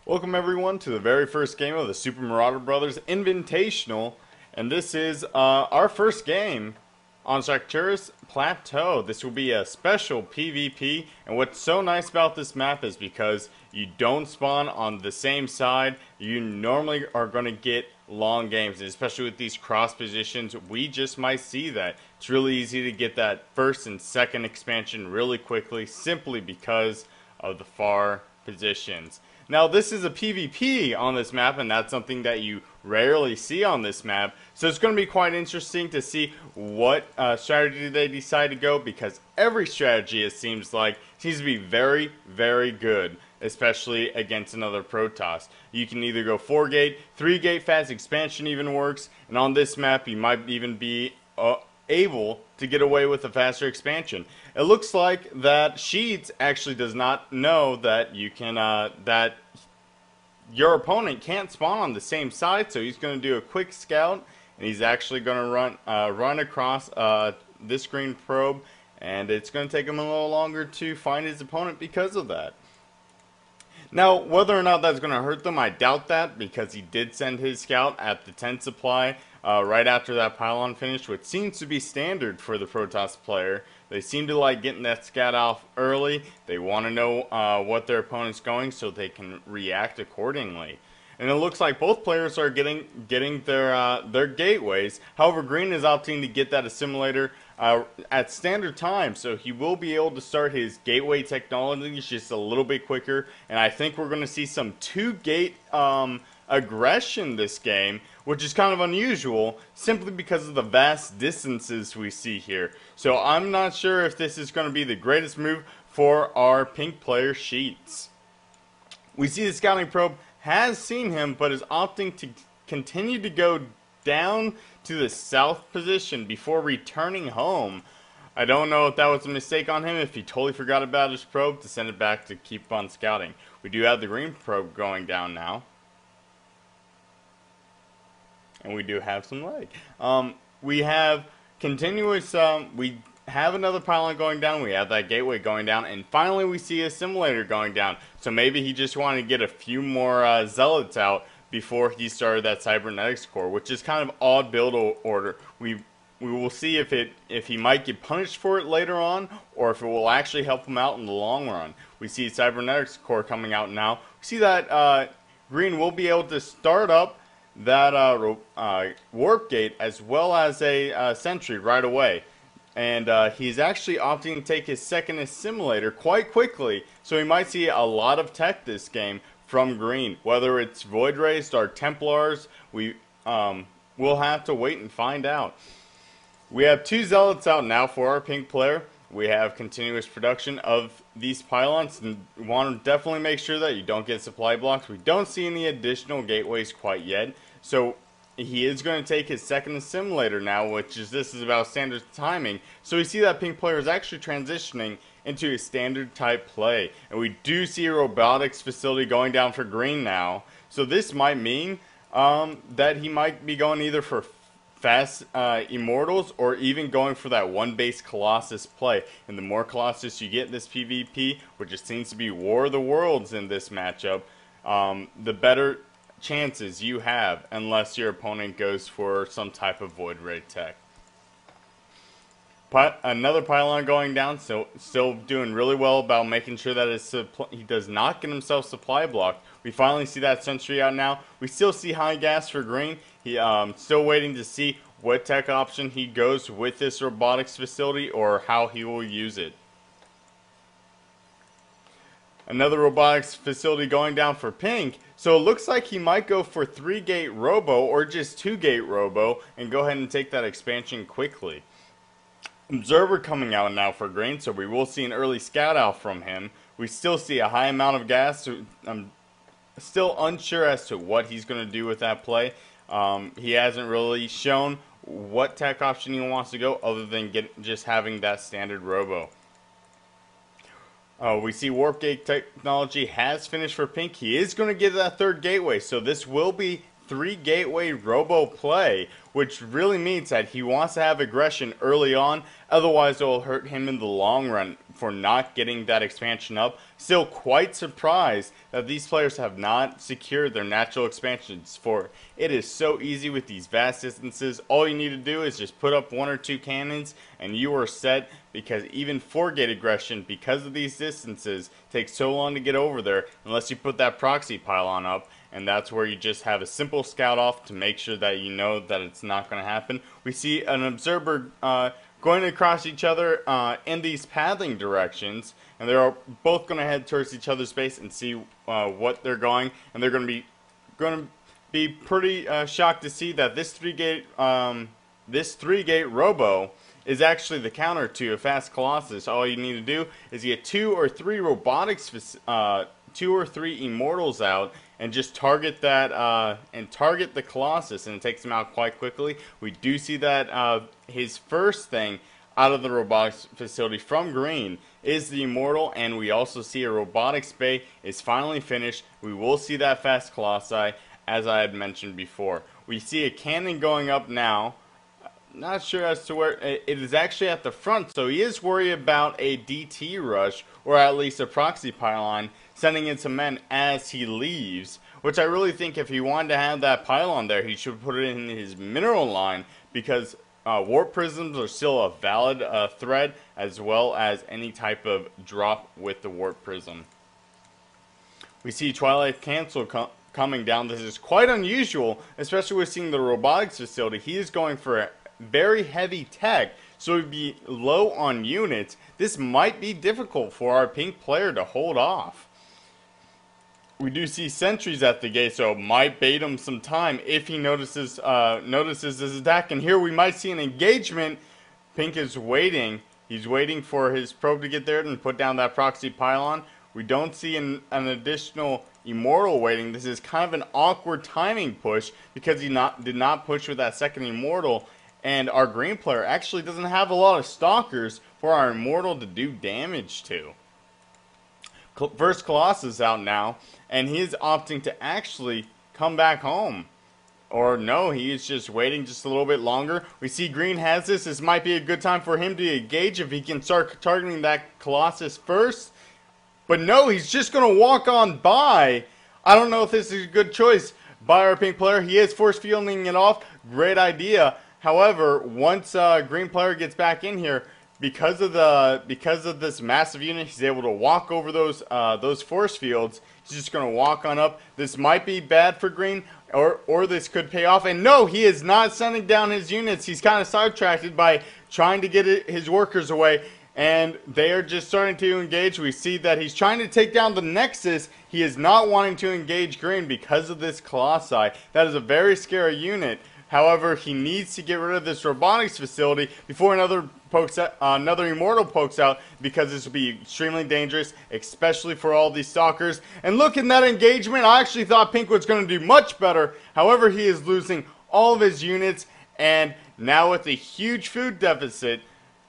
Welcome everyone to the very first game of the Super Marauder Brothers Invitational, and this is our first game on Starcraft Plateau. This will be a special PvP, and what's so nice about this map is because you don't spawn on the same side. You normally are going to get long games, and especially with these cross positions, we just might see that. It's really easy to get that first and second expansion really quickly, simply because of the far positions. Now this is a PvP on this map, and that's something that you rarely see on this map, so it's going to be quite interesting to see what strategy they decide to go, because every strategy, it seems to be very, very good, especially against another Protoss. You can either go 4-gate, 3-gate fast expansion even works, and on this map you might even be able to get away with a faster expansion. It looks like that Sheets actually does not know that you can that your opponent can't spawn on the same side, so he's going to do a quick scout, and he's actually going to run across this green probe, and it's going to take him a little longer to find his opponent because of that. Now, whether or not that's going to hurt them, I doubt that, because he did send his scout at the 10 supply right after that pylon finished, which seems to be standard for the Protoss player. They seem to like getting that scout off early. They want to know what their opponent's going so they can react accordingly. And it looks like both players are getting their gateways. However, Green is opting to get that assimilator at standard time, so he will be able to start his gateway technology just a little bit quicker. And I think we're going to see some 2-gate aggression this game, which is kind of unusual simply because of the vast distances we see here. So I'm not sure if this is going to be the greatest move for our pink player Sheets. We see the scouting probe has seen him, but is opting to continue to go down to the south position before returning home. I don't know if that was a mistake on him, if he totally forgot about his probe to send it back to keep on scouting. We do have the green probe going down now, and we do have some lag. We have continuous, we have another pylon going down, we have that gateway going down, and finally we see a assimilator going down. So maybe he just wanted to get a few more zealots out before he started that cybernetics core, which is kind of odd build order. We will see if he might get punished for it later on, or if it will actually help him out in the long run. We see cybernetics core coming out now. We see that Green will be able to start up that warp gate as well as a sentry right away. And he's actually opting to take his second assimilator quite quickly, so we might see a lot of tech this game from Green. Whether it's Void Rays or Templars, we'll have to wait and find out. We have 2 zealots out now for our pink player. We have continuous production of these pylons, and we want to definitely make sure that you don't get supply blocks. We don't see any additional gateways quite yet, so he is going to take his second assimilator now, this is about standard timing. So we see that pink player is actually transitioning into a standard type play, and we do see a robotics facility going down for Green now. So this might mean that he might be going either for fast immortals or even going for that 1-base Colossus play. And the more Colossus you get in this PvP, which it seems to be War of the Worlds in this matchup, the better chances you have, unless your opponent goes for some type of Void Ray tech. Another pylon going down, so still doing really well about making sure that he does not get himself supply blocked. We finally see that sentry out now. We still see high gas for Green. He still waiting to see what tech option he goes with this robotics facility, or how he will use it. Another robotics facility going down for pink, so it looks like he might go for 3-gate robo or just 2-gate robo and go ahead and take that expansion quickly. Observer coming out now for Green, so we will see an early scout out from him. We still see a high amount of gas, so I'm still unsure as to what he's going to do with that play. He hasn't really shown what tech option he wants to go, other than just having that standard robo. We see Warp Gate technology has finished for pink. He is going to get that 3rd gateway, so this will be 3-gateway robo play, which really means that he wants to have aggression early on, otherwise it will hurt him in the long run for not getting that expansion up. Still quite surprised that these players have not secured their natural expansions, for it is so easy with these vast distances. All you need to do is just put up 1 or 2 cannons and you are set, because even 4-gate aggression, because of these distances, takes so long to get over there unless you put that proxy pylon up. And that's where you just have a simple scout off to make sure that you know that it's not going to happen. We see an observer going across each other in these pathing directions, and they're both going to head towards each other's base and see what they're going. And they're going to be pretty shocked to see that this 3-gate robo is actually the counter to a fast Colossus. All you need to do is get 2 or 3 robotics, 2 or 3 immortals out, and just target that target the Colossus, and it takes him out quite quickly. We do see that his first thing out of the robotics facility from green is the immortal, and we also see a robotics bay is finally finished. We will see that fast Colossi, as I had mentioned before. We see a cannon going up now. Not sure as to where it is, actually at the front, so he is worried about a DT rush, or at least a proxy pylon sending in some men as he leaves, which I really think if he wanted to have that pylon there, he should put it in his mineral line, because warp prisms are still a valid threat, as well as any type of drop with the warp prism. We see Twilight Cancel coming down. This is quite unusual, especially with seeing the robotics facility. He is going for a very heavy tech, so he'd be low on units. This might be difficult for our pink player to hold off. We do see sentries at the gate, so it might bait him some time if he notices his attack. And here we might see an engagement. Pink is waiting. He's waiting for his probe to get there and put down that proxy pylon. We don't see an additional immortal waiting. This is kind of an awkward timing push, because he did not push with that second immortal. And our green player actually doesn't have a lot of stalkers for our immortal to do damage to. First Colossus out now, and he's opting to actually come back home. Or no, he is just waiting just a little bit longer. We see green has this. This might be a good time for him to engage if he can start targeting that Colossus first. But no, he's just going to walk on by. I don't know if this is a good choice by our pink player. He is force fielding it off. Great idea. However, once green player gets back in here, because of this massive unit, he's able to walk over those force fields. He's just going to walk on up. This might be bad for green, or this could pay off. And no, he is not sending down his units. He's kind of sidetracked by trying to get his workers away, and they are just starting to engage. We see that he's trying to take down the Nexus. He is not wanting to engage green because of this Colossi. That is a very scary unit. However, he needs to get rid of this robotics facility before another immortal pokes out, because this will be extremely dangerous, especially for all these stalkers. And look at that engagement. I actually thought pink was going to do much better. However, he is losing all of his units, and now with a huge food deficit,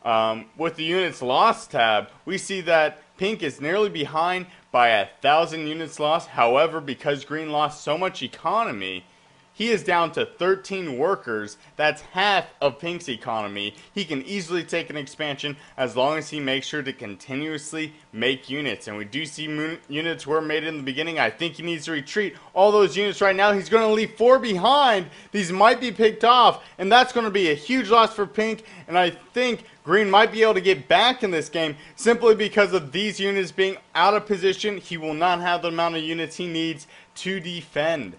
with the units lost tab, we see that pink is nearly behind by 1,000 units lost. However, because green lost so much economy, he is down to 13 workers. That's half of pink's economy. He can easily take an expansion as long as he makes sure to continuously make units. And we do see units were made in the beginning. I think he needs to retreat all those units right now. He's going to leave 4 behind. These might be picked off, and that's going to be a huge loss for pink. And I think green might be able to get back in this game simply because of these units being out of position. He will not have the amount of units he needs to defend.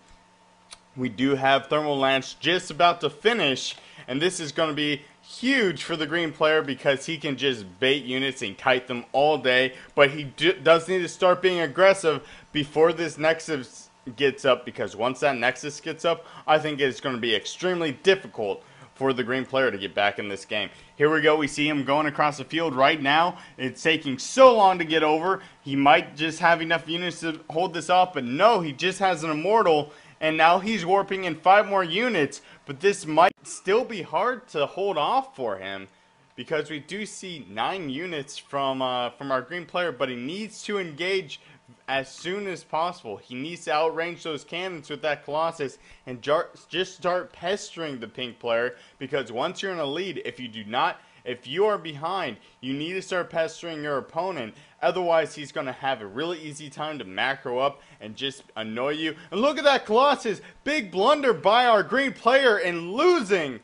We do have Thermal Lance just about to finish, and this is going to be huge for the green player because he can just bait units and kite them all day, but he does need to start being aggressive before this Nexus gets up, because once that Nexus gets up, I think it's going to be extremely difficult for the green player to get back in this game. Here we go. We see him going across the field right now. It's taking so long to get over. He might just have enough units to hold this off, but no, he just has an immortal. And now he's warping in 5 more units, but this might still be hard to hold off for him, because we do see 9 units from our green player, but he needs to engage as soon as possible. He needs to outrange those cannons with that Colossus and just start pestering the pink player, because once you're in a lead, if you do not If you are behind, you need to start pestering your opponent. Otherwise, he's going to have a really easy time to macro up and just annoy you. And look at that Colossus. Big blunder by our green player and losing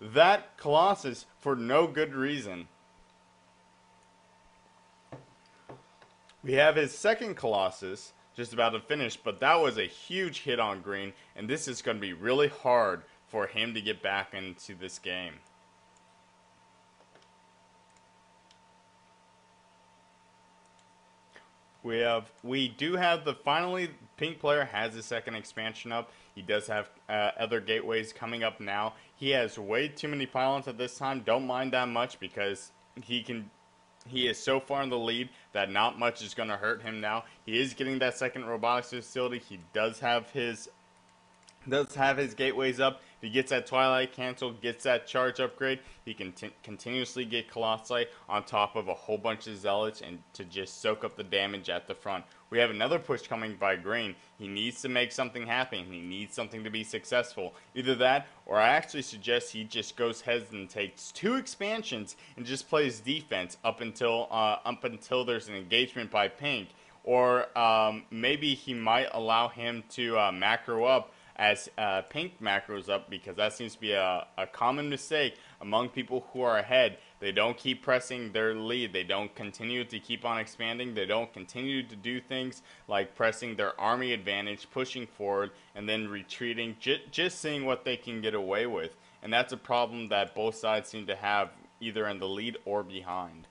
that Colossus for no good reason. We have his second Colossus just about to finish, but that was a huge hit on green, and this is going to be really hard for him to get back into this game. We do have finally pink player has his second expansion up. He does have other gateways coming up now. He has way too many pylons at this time. Don't mind that much because he is so far in the lead that not much is going to hurt him now. He is getting that second robotics facility. He does have his gateways up. If he gets that Twilight cancel, gets that charge upgrade, he can continuously get Colossi on top of a whole bunch of Zealots and to just soak up the damage at the front. We have another push coming by green. He needs to make something happen. He needs something to be successful. Either that, or I actually suggest he just goes ahead and takes 2 expansions and just plays defense up until there's an engagement by pink. Or maybe he might allow him to macro up as pink macros up, because that seems to be a common mistake among people who are ahead. They don't keep pressing their lead. They don't continue to keep on expanding. They don't continue to do things like pressing their army advantage, pushing forward, and then retreating, just seeing what they can get away with. And that's a problem that both sides seem to have, either in the lead or behind.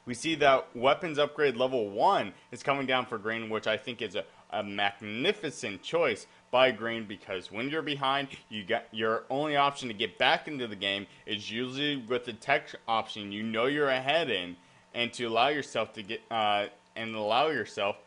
We see that weapons upgrade level 1 is coming down for green, which I think is a magnificent choice by green, because when you're behind, you got your only option to get back into the game is usually with the tech option you know you're ahead in, and to allow yourself to get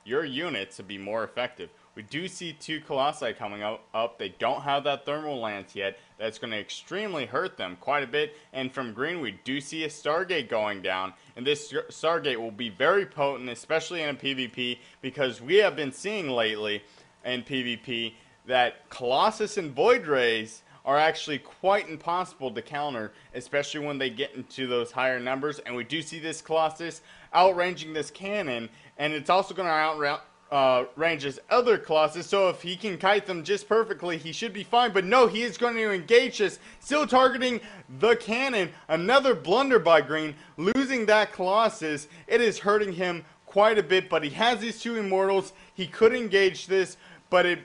your unit to be more effective. We do see 2 Colossi coming up. They don't have that thermal lance yet. That's going to extremely hurt them quite a bit. And from green, we do see a Stargate going down. And this Stargate will be very potent, especially in a PvP, because we have been seeing lately in PvP that Colossus and Void Rays are actually quite impossible to counter, especially when they get into those higher numbers. And we do see this Colossus outranging this cannon, and it's also going to range his other Colossus, so if he can kite them just perfectly, he should be fine. But no, he is going to engage this, still targeting the cannon. Another blunder by green, losing that Colossus. It is hurting him quite a bit, but he has these 2 immortals. He could engage this, but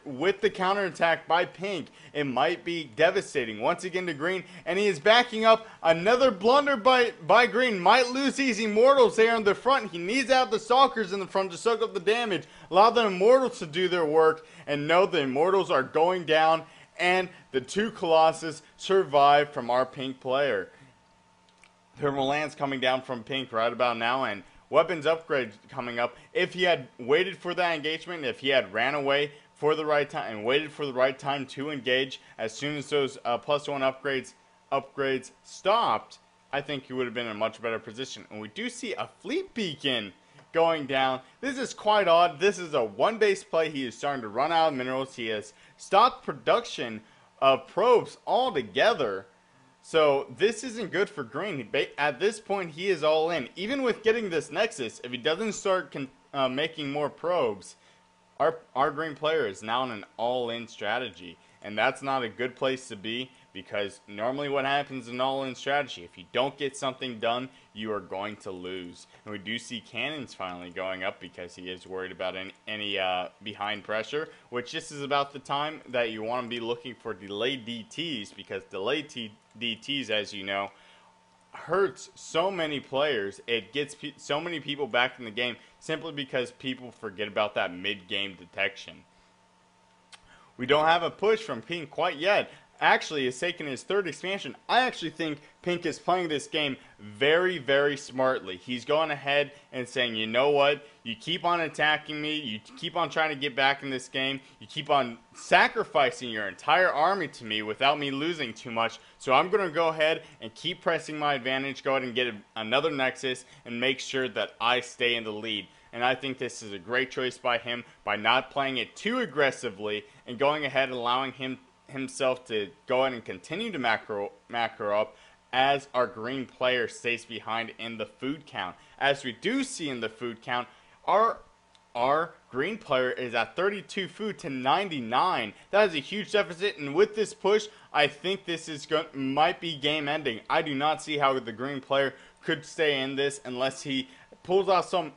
with the counterattack by pink, it might be devastating once again to green, and he is backing up. Another blunder by green, might lose these immortals there in the front. He needs to have the stalkers in the front to soak up the damage, allow the immortals to do their work, and know the immortals are going down, and the 2 Colossus survive from our pink player. Thermal Lance coming down from pink right about now, and weapons upgrade coming up. If he had waited for that engagement, if he had ran away for the right time and waited for the right time to engage, as soon as those +1 upgrades stopped, I think he would have been in a much better position. And we do see a fleet beacon going down. This is quite odd. This is a 1-base play. He is starting to run out of minerals. He has stopped production of probes altogether. So this isn't good for green. At this point, he is all in. Even with getting this Nexus, if he doesn't start making more probes, our green player is now in an all-in strategy. And that's not a good place to be, because normally what happens in an all-in strategy, if you don't get something done, you are going to lose. And we do see cannons finally going up because he is worried about any behind pressure, which this is about the time that you want to be looking for delayed DTs, because delayed DTs, as you know, hurts so many players. It gets so many people back in the game simply because people forget about that mid-game detection. We don't have a push from pink quite yet. Actually, is taking his 3rd expansion. I actually think pink is playing this game very, very smartly. He's going ahead and saying, you know what? You keep on attacking me. You keep on trying to get back in this game. You keep on sacrificing your entire army to me without me losing too much. So I'm going to go ahead and keep pressing my advantage, go ahead and get another Nexus, and make sure that I stay in the lead. And I think this is a great choice by him, by not playing it too aggressively and going ahead and allowing himself to go ahead and continue to macro up as our green player stays behind in the food count. As we do see in the food count, our green player is at 32 food to 99. That is a huge deficit, and with this push, I think this is might be game ending. I do not see how the green player could stay in this unless he pulls out some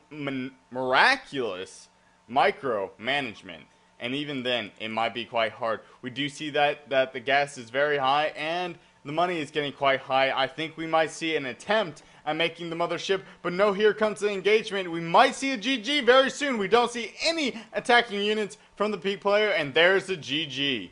miraculous micro management. And even then, it might be quite hard. We do see that the gas is very high and the money is getting quite high. I think we might see an attempt at making the mothership, but no, here comes the engagement. We might see a GG very soon. We don't see any attacking units from the P player, and there's the GG.